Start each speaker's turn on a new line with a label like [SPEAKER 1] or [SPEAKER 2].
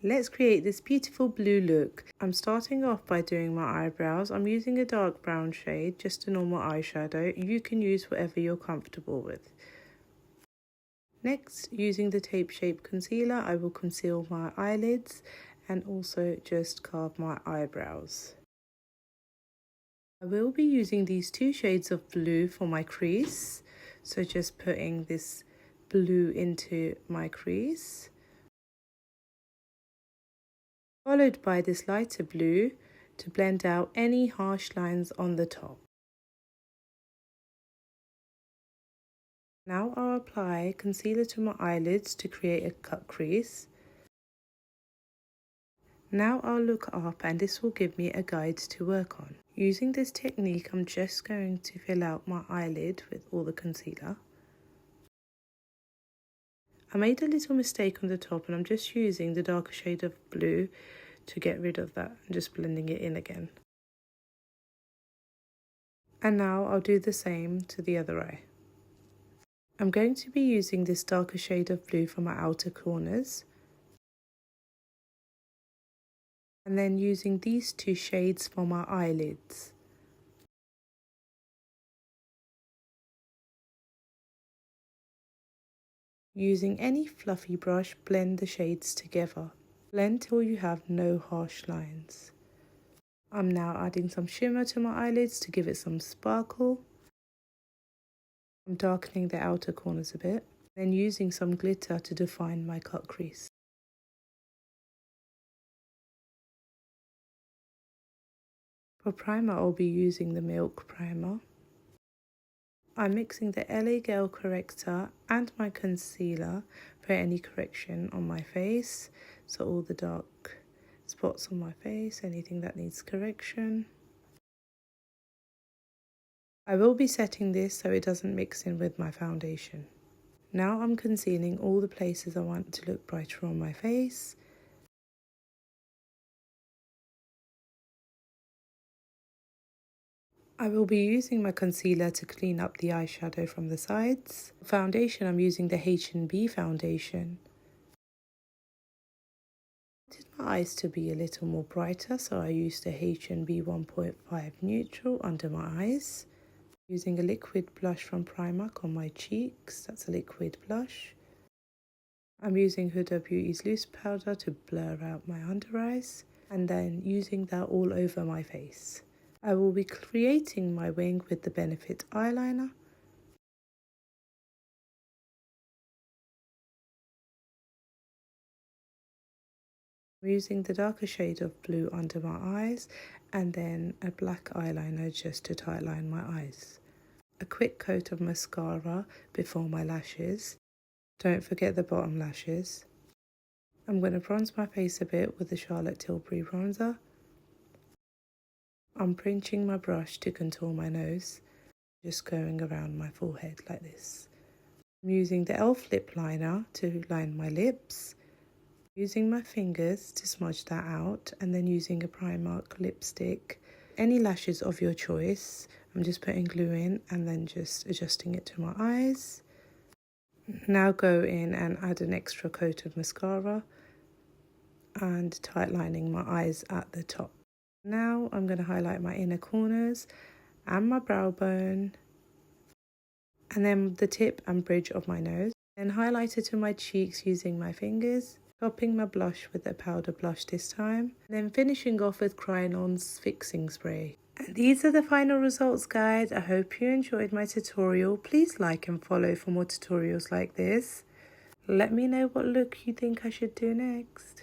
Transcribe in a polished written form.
[SPEAKER 1] Let's create this beautiful blue look. I'm starting off by doing my eyebrows. I'm using a dark brown shade, just a normal eyeshadow. You can use whatever you're comfortable with. Next, using the Tape Shape concealer, I will conceal my eyelids and also just carve my eyebrows. I will be using these two shades of blue for my crease. So just putting this blue into my crease, followed by this lighter blue to blend out any harsh lines on the top. Now I'll apply concealer to my eyelids to create a cut crease. Now I'll look up and this will give me a guide to work on. Using this technique, I'm just going to fill out my eyelid with all the concealer. I made a little mistake on the top and I'm just using the darker shade of blue to get rid of that and just blending it in again. And now I'll do the same to the other eye. I'm going to be using this darker shade of blue for my outer corners. And then using these two shades for my eyelids. Using any fluffy brush, blend the shades together. Blend till you have no harsh lines. I'm now adding some shimmer to my eyelids to give it some sparkle. I'm darkening the outer corners a bit, then using some glitter to define my cut crease. For primer, I'll be using the Milk Primer. I'm mixing the LA Girl corrector and my concealer for any correction on my face. So all the dark spots on my face, anything that needs correction. I will be setting this so it doesn't mix in with my foundation. Now I'm concealing all the places I want to look brighter on my face. I will be using my concealer to clean up the eyeshadow from the sides. For foundation, I'm using the H&B foundation. I wanted my eyes to be a little more brighter, so I used the H&B 1.5 neutral under my eyes. Using a liquid blush from Primark on my cheeks, that's a liquid blush. I'm using Huda Beauty's loose powder to blur out my under eyes, and then using that all over my face. I will be creating my wing with the Benefit eyeliner. I'm using the darker shade of blue under my eyes and then a black eyeliner just to tightline my eyes. A quick coat of mascara before my lashes. Don't forget the bottom lashes. I'm going to bronze my face a bit with the Charlotte Tilbury bronzer. I'm pinching my brush to contour my nose, just going around my forehead like this. I'm using the e.l.f. lip liner to line my lips, using my fingers to smudge that out, and then using a Primark lipstick. Any lashes of your choice. I'm just putting glue in and then just adjusting it to my eyes. Now go in and add an extra coat of mascara and tightlining my eyes at the top. Now I'm going to highlight my inner corners and my brow bone and then the tip and bridge of my nose. Then highlight it to my cheeks using my fingers, topping my blush with a powder blush this time, and then finishing off with Crayon-On's fixing spray. And these are the final results, guys. I hope you enjoyed my tutorial. Please like and follow for more tutorials like this. Let me know what look you think I should do next.